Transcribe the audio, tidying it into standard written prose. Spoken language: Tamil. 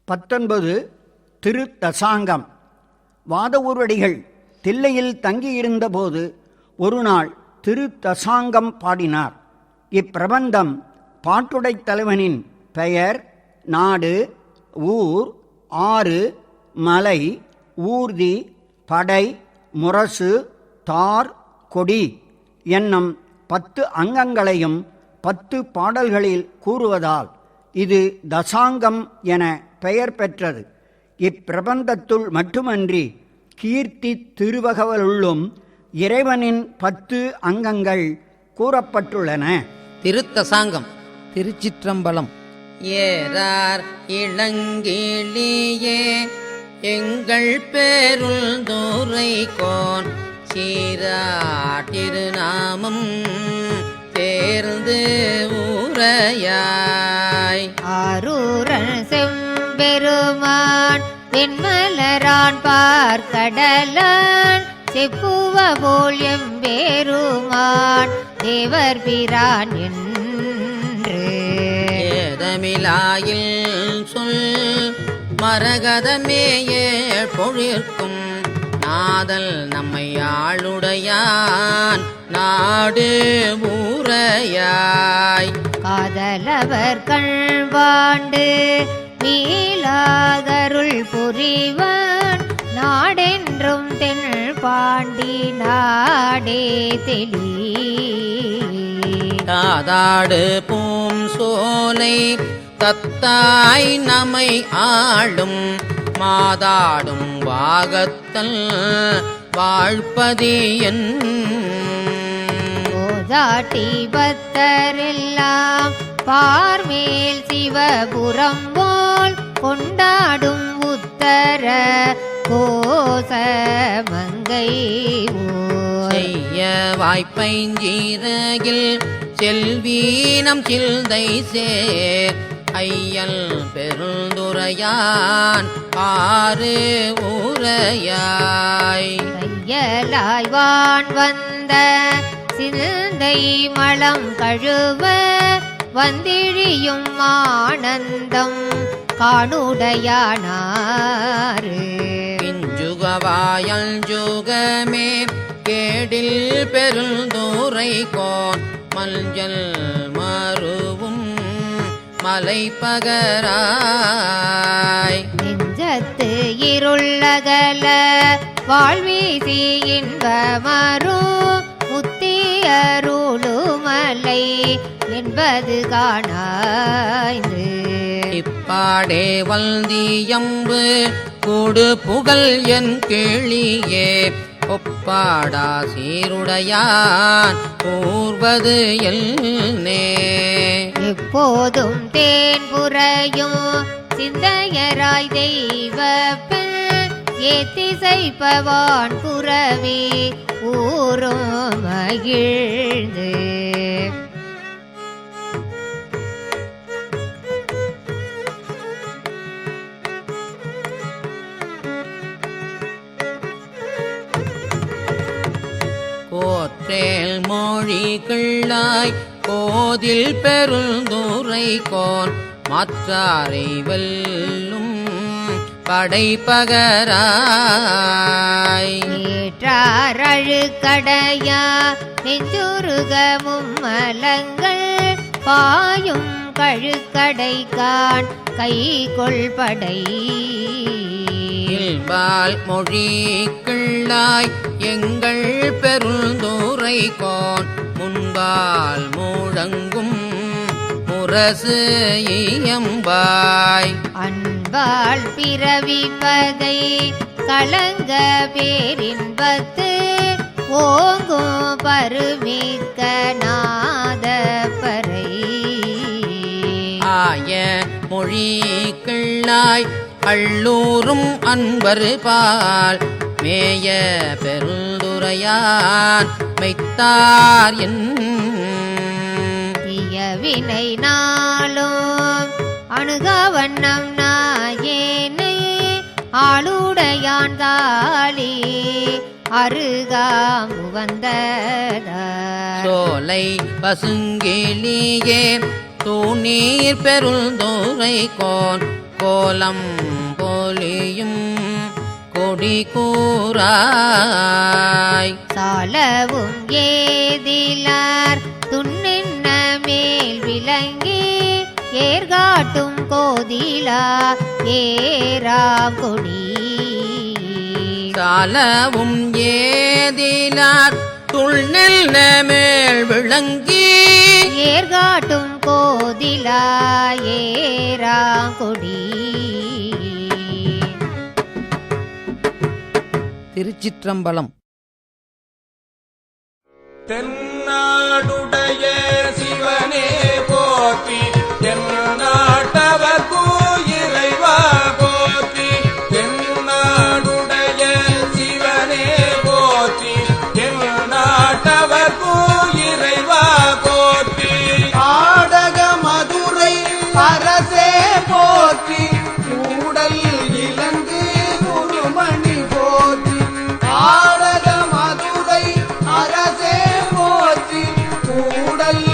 19 திரு தசாங்கம். வாதவூர்வடிகள் தில்லையில் தங்கியிருந்தபோது ஒரு நாள் திரு தசாங்கம் பாடினார். இப்பிரபந்தம் பாட்டுடைத் தலைவனின் பெயர், நாடு, ஊர், ஆறு, மலை, ஊர்தி, படை, முரசு, தார், கொடி என்னும் 10 அங்கங்களையும் 10 பாடல்களில் கூறுவதால் இது தசாங்கம் என பெயர் பெற்றது. இப்பிரபந்தத்துள் மட்டுமன்றி கீர்த்தி திருவகவலுள்ளும் இறைவனின் 10 அங்கங்கள் கூறப்பட்டுள்ளன. திருத்தசாங்கம். திருச்சிற்றம்பலம். ஏறார் இளங்கிளியே எங்கள் பேருள் தூரைக்கோன் சீராட்டிருநாமம் தேர்ந்து ஊரையாய் ஆரூரன் செம்பெருமான் வெண்மலரான் பார்க்கடலான் செப்புவ போல் எம்பெருமான் தேவர் பிரான் என்று ஏதமிலாயில் சொல் மரகதமேயே பொழிற்கும் நாதல் நம்மை ஆளுடையான் நாடு ஊரையாய் காதலவர் கண்வாண்டு மீளாதருள் புரிவான் நாடென்றும் தென் பாண்டி நாடே தெளி தாதாடு பூம் சோலை தத்தாய் நம்மை ஆளும் மாதாடும் வாகத்தல் வாழ்பதியன் போதாட்டி பத்தரெல்லாம் பார்மேல் சிவபுரம் போல் கொண்டாடும் உத்தர கோச மங்கை செய்ய வாய்ப்பைஞ்சீரகில் செல்வீனம் சில்தை சேர் ஐயல் பெருந்துரையான் ஆறு ஊரையாய் கையலாய் வான் வந்த சிந்தை மலம் கழுவ வந்திழியும் ஆனந்தம் காணுடையானாறு இஞ்சுகவாயல் ஜுகமே கேடில் பெருந்துரைக்கோன் மஞ்சள் மருவும் மலைப்பகராய் நெஞ்சத்து இருளகல வாழ்வீசி இன்பமரும் முத்தியருளுமலை என்பது காணாய்ந்து இப்பாடே வல்தியம்பு கூடு புகழ் என் கிளியே ஒப்பாடா சீருடையான் கூர்வது எல்னே எப்போதும் தேன் புரையும் சிந்தையராய் தெய்வ பெண் ஏத்திசைப்பவான் புறவி ஊரும் மகிழ்ந்து கோற்றேல் மொழி கிள்ளாய் கோதில் பெருந்துரைக்கோன் மாற்றாரை வெல்லும் படைப்பகராய் ஏற்றார் அழுக்கடையா நெஞ்சுருகமும் மலங்கள் பாயும் கழுக்கடைக்கான் கை கொள்படை இல்பால் மொழி கிள்ளாய் எங்கள் பெருந்துரைக்கோன் முன்பால் முழங்கும் முரசு இயம்பாய் அன்பால் பிறவி பகை கலங்க பேரின்பத்து ஓங்கும் பருமிக்க நாத பறை ஆய மொழி கிள்ளாய் அள்ளூரும் அன்பர் பால் மேய பெருந்துரையான் மெய்த்தார் என் வினை நாளும் அணுகா வண்ணம் நாயேனை ஆளுடையான் தாளி அருகாம் வந்ததார் சோலை பசுங்கிளியே தூணீர் பெருந்துரைக்கோன் கோலம் போலியும் கொடி கூறாய் சாலவும் ஏதிலார் துண்ணென்ன மேல் விளங்கி ஏர்காட்டும் கோதிலா ஏராம் கொடி சாலவும் ஏதிலார் துள்நெல்ல மேல் விளங்கி ஏர்காட்டும் கோதிலா ஏராம் கொடி. திருச்சிற்றம்பலம். தென்னாடுடைய சிவனே போற்றி, தென்னாட்டவர்க்கு இறைவா போற்றி. தென்னாடுடைய சிவனே போற்றி, தென்னாட்டவர்க்கு இறைவா போற்றி. ஆடக மதுரை அரசே போற்றி, கூடல் இலங்கு குருமணி போற்றி. ஆடக மதுரை அரசே போற்றி, கூடல்